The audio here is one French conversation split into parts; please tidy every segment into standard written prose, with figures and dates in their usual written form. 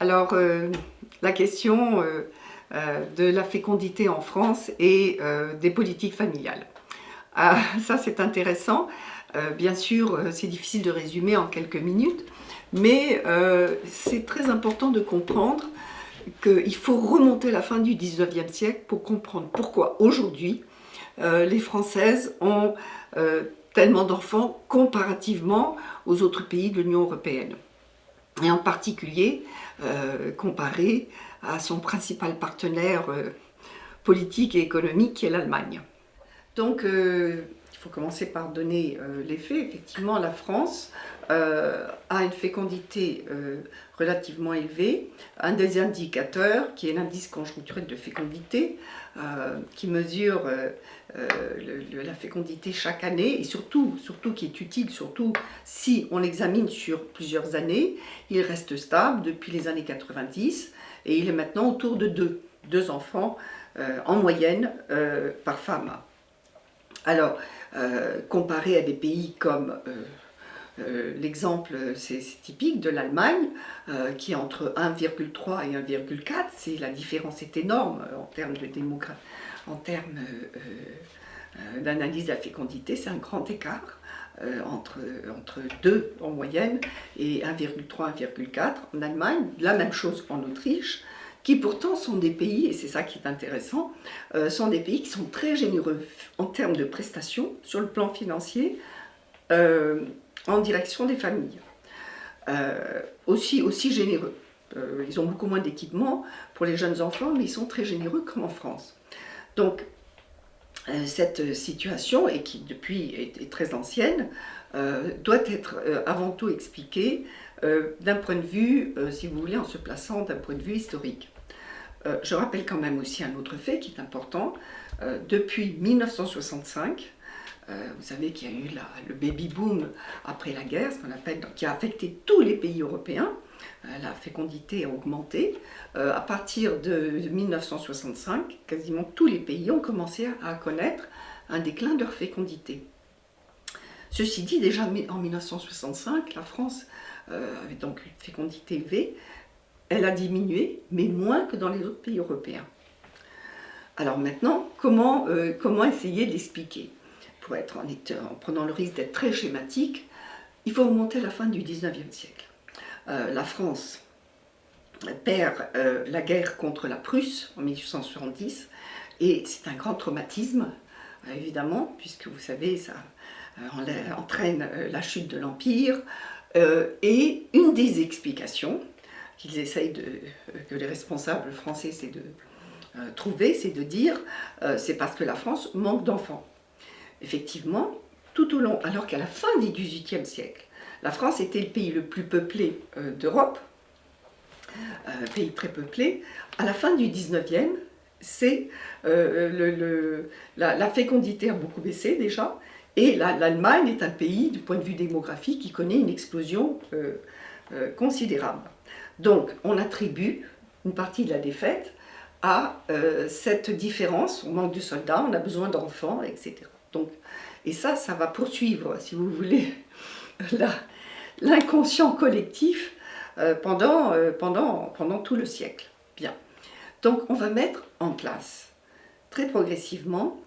Alors, la question de la fécondité en France et des politiques familiales. Ça, c'est intéressant. Bien sûr, c'est difficile de résumer en quelques minutes, mais c'est très important de comprendre qu'il faut remonter à la fin du 19e siècle pour comprendre pourquoi aujourd'hui les Françaises ont tellement d'enfants comparativement aux autres pays de l'Union européenne. Et en particulier comparé à son principal partenaire politique et économique qui est l'Allemagne. Donc il faut commencer par donner les faits. Effectivement, la France a une fécondité relativement élevée. Un des indicateurs, qui est l'indice conjoncturel de fécondité, qui mesure la fécondité chaque année, et surtout qui est utile, surtout si on l'examine sur plusieurs années, il reste stable depuis les années 90, et il est maintenant autour de deux enfants en moyenne par femme. Alors, comparé à des pays comme l'exemple, c'est typique de l'Allemagne, qui est entre 1,3 et 1,4, la différence est énorme en termes de démographie, en termes d'analyse de la fécondité, c'est un grand écart entre 2 en moyenne et 1,3, 1,4 en Allemagne, la même chose en Autriche, qui pourtant sont des pays, et c'est ça qui est intéressant, sont des pays qui sont très généreux en termes de prestations sur le plan financier en direction des familles. Aussi généreux. Ils ont beaucoup moins d'équipements pour les jeunes enfants, mais ils sont très généreux comme en France. Donc, cette situation, et qui depuis est très ancienne, doit être avant tout expliquée d'un point de vue, si vous voulez, en se plaçant d'un point de vue historique. Je rappelle quand même aussi un autre fait qui est important. Depuis 1965, vous savez qu'il y a eu le baby-boom après la guerre, ce qu'on appelle, qui a affecté tous les pays européens. La fécondité a augmenté. À partir de 1965, quasiment tous les pays ont commencé à connaître un déclin de leur fécondité. Ceci dit, déjà en 1965, la France avait donc une fécondité élevée. Elle a diminué, mais moins que dans les autres pays européens. Alors maintenant, comment essayer de l'expliquer? En prenant le risque d'être très schématique, il faut remonter à la fin du 19e siècle. La France perd la guerre contre la Prusse en 1870, et c'est un grand traumatisme, évidemment, puisque vous savez, ça entraîne la chute de l'Empire, et une des explications qu'ils essayent que les responsables français essaient de trouver, c'est de dire c'est parce que la France manque d'enfants. Effectivement, tout au long, alors qu'à la fin du XVIIIe siècle, la France était le pays le plus peuplé d'Europe, pays très peuplé, à la fin du XIXe, la fécondité a beaucoup baissé déjà, et l'Allemagne est un pays, du point de vue démographique, qui connaît une explosion considérable. Donc, on attribue une partie de la défaite à cette différence. On manque de soldats, on a besoin d'enfants, etc. Donc, et ça va poursuivre, si vous voulez, l'inconscient collectif pendant tout le siècle. Bien. Donc, on va mettre en place très progressivement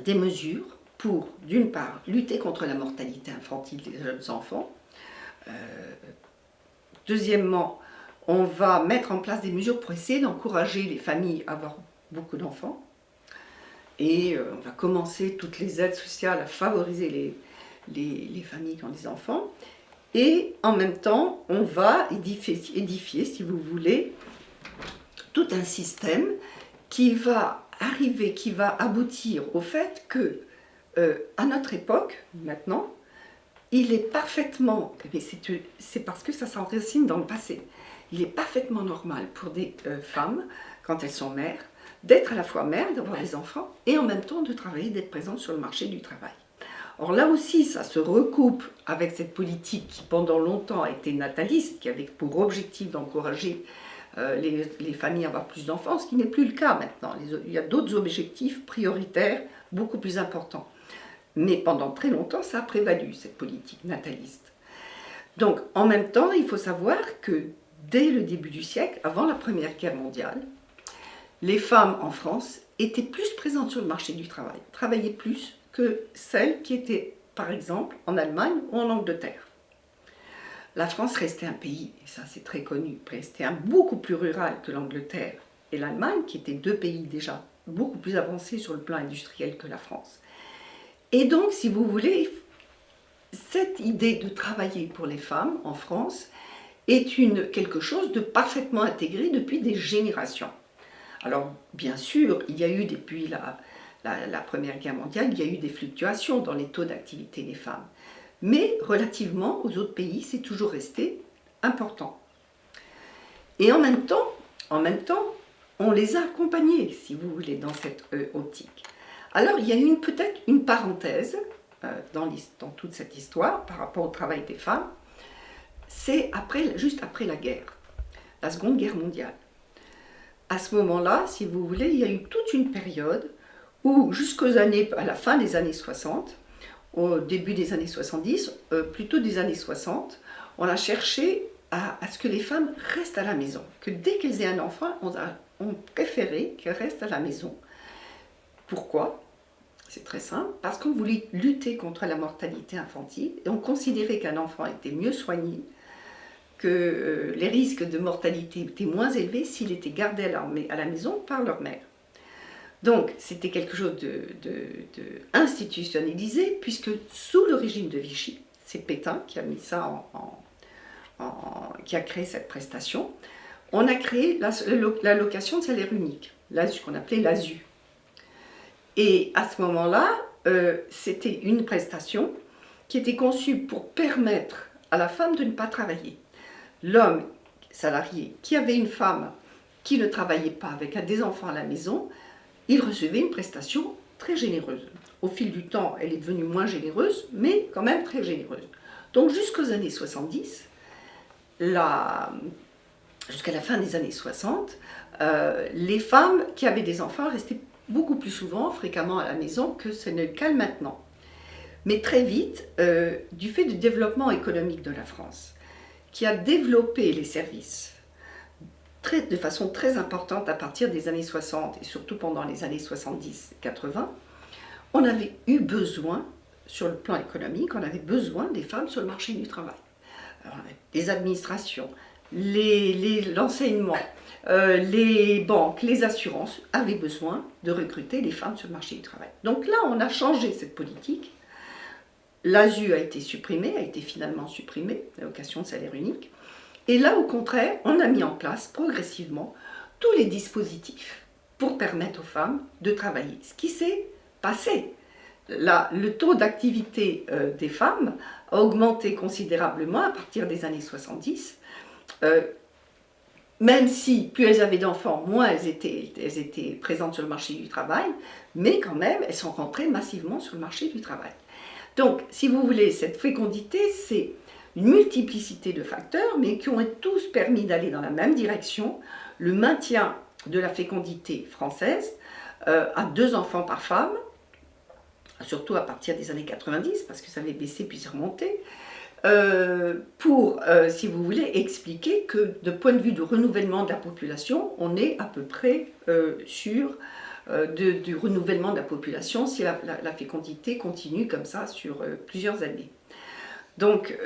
des mesures pour, d'une part, lutter contre la mortalité infantile des jeunes enfants. Deuxièmement, on va mettre en place des mesures pour essayer d'encourager les familles à avoir beaucoup d'enfants. Et on va commencer toutes les aides sociales à favoriser les familles qui ont des enfants. Et en même temps, on va édifier, si vous voulez, tout un système qui va aboutir au fait que, à notre époque, maintenant, il est parfaitement, c'est parce que ça s'enracine dans le passé, il est parfaitement normal pour des femmes, quand elles sont mères, d'être à la fois mères, d'avoir des enfants, et en même temps de travailler, d'être présente sur le marché du travail. Or là aussi, ça se recoupe avec cette politique qui pendant longtemps a été nataliste, qui avait pour objectif d'encourager les familles à avoir plus d'enfants, ce qui n'est plus le cas maintenant. Il y a d'autres objectifs prioritaires beaucoup plus importants. Mais pendant très longtemps, ça a prévalu, cette politique nataliste. Donc, en même temps, il faut savoir que dès le début du siècle, avant la Première Guerre mondiale, les femmes en France étaient plus présentes sur le marché du travail, travaillaient plus que celles qui étaient, par exemple, en Allemagne ou en Angleterre. La France restait un pays, et ça c'est très connu, restait beaucoup plus rural que l'Angleterre et l'Allemagne, qui étaient deux pays déjà beaucoup plus avancés sur le plan industriel que la France. Et donc, si vous voulez, cette idée de travailler pour les femmes en France est quelque chose de parfaitement intégré depuis des générations. Alors, bien sûr, il y a eu, depuis la Première Guerre mondiale, il y a eu des fluctuations dans les taux d'activité des femmes. Mais, relativement aux autres pays, c'est toujours resté important. Et en même temps, on les a accompagnés, si vous voulez, dans cette optique. Alors, il y a eu peut-être une parenthèse dans toute cette histoire par rapport au travail des femmes. C'est juste après la guerre, la Seconde Guerre mondiale. À ce moment-là, si vous voulez, il y a eu toute une période où, à la fin des années 60, au début des années 70, plutôt des années 60, on a cherché à ce que les femmes restent à la maison. Que dès qu'elles aient un enfant, on préférait qu'elles restent à la maison. Pourquoi ? C'est très simple, parce qu'on voulait lutter contre la mortalité infantile et on considérait qu'un enfant était mieux soigné, que les risques de mortalité étaient moins élevés s'il était gardé à la maison par leur mère. Donc c'était quelque chose de institutionnalisé, puisque sous le régime de Vichy, c'est Pétain qui a mis ça qui a créé cette prestation, on a créé l'allocation de salaire unique, ce qu'on appelait l'ASU. Et à ce moment-là, c'était une prestation qui était conçue pour permettre à la femme de ne pas travailler. L'homme salarié qui avait une femme qui ne travaillait pas avec des enfants à la maison, il recevait une prestation très généreuse. Au fil du temps, elle est devenue moins généreuse, mais quand même très généreuse. Donc jusqu'aux années 70, jusqu'à la fin des années 60, les femmes qui avaient des enfants restaient beaucoup plus souvent, fréquemment à la maison que ce n'est le cas maintenant. Mais très vite, du fait du développement économique de la France, qui a développé les services de façon très importante à partir des années 60 et surtout pendant les années 70-80, on avait eu besoin, sur le plan économique, on avait besoin des femmes sur le marché du travail. Alors, les administrations, l'enseignement, les banques, les assurances avaient besoin de recruter les femmes sur le marché du travail. Donc là, on a changé cette politique. L'ASU a été finalement supprimée, l'allocation de salaire unique. Et là, au contraire, on a mis en place progressivement tous les dispositifs pour permettre aux femmes de travailler. Ce qui s'est passé, le taux d'activité des femmes a augmenté considérablement à partir des années 70. Même si plus elles avaient d'enfants, moins elles étaient présentes sur le marché du travail, mais quand même, elles sont rentrées massivement sur le marché du travail. Donc, si vous voulez, cette fécondité, c'est une multiplicité de facteurs, mais qui ont tous permis d'aller dans la même direction, le maintien de la fécondité française à 2 enfants par femme, surtout à partir des années 90, parce que ça avait baissé puis c'est remonté, pour, si vous voulez, expliquer que de point de vue du renouvellement de la population, on est à peu près sûr du renouvellement de la population si la fécondité continue comme ça sur plusieurs années. Donc,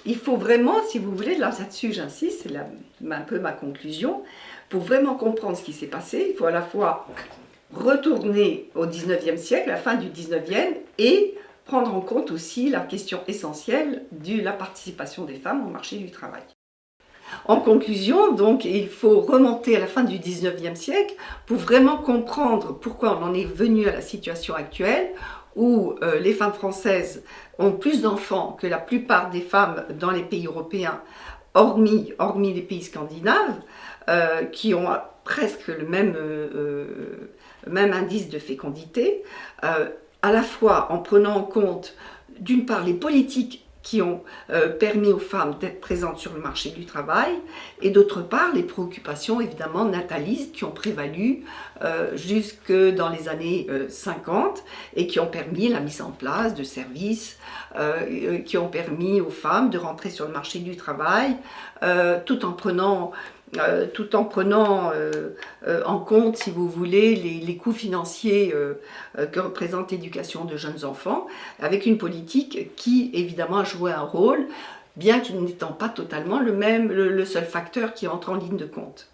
il faut vraiment, si vous voulez, là-dessus j'insiste, c'est un peu ma conclusion, pour vraiment comprendre ce qui s'est passé, il faut à la fois retourner au 19e siècle, à la fin du 19e, et prendre en compte aussi la question essentielle de la participation des femmes au marché du travail. En conclusion, donc, il faut remonter à la fin du 19e siècle pour vraiment comprendre pourquoi on en est venu à la situation actuelle où les femmes françaises ont plus d'enfants que la plupart des femmes dans les pays européens, hormis les pays scandinaves, qui ont presque le même indice de fécondité, à la fois en prenant en compte, d'une part, les politiques qui ont permis aux femmes d'être présentes sur le marché du travail, et d'autre part les préoccupations évidemment natalistes qui ont prévalu jusque dans les années 50 et qui ont permis la mise en place de services, qui ont permis aux femmes de rentrer sur le marché du travail tout en prenant en compte, si vous voulez, les coûts financiers que représente l'éducation de jeunes enfants, avec une politique qui, évidemment, a joué un rôle, bien qu'il n'étant pas totalement le seul facteur qui entre en ligne de compte.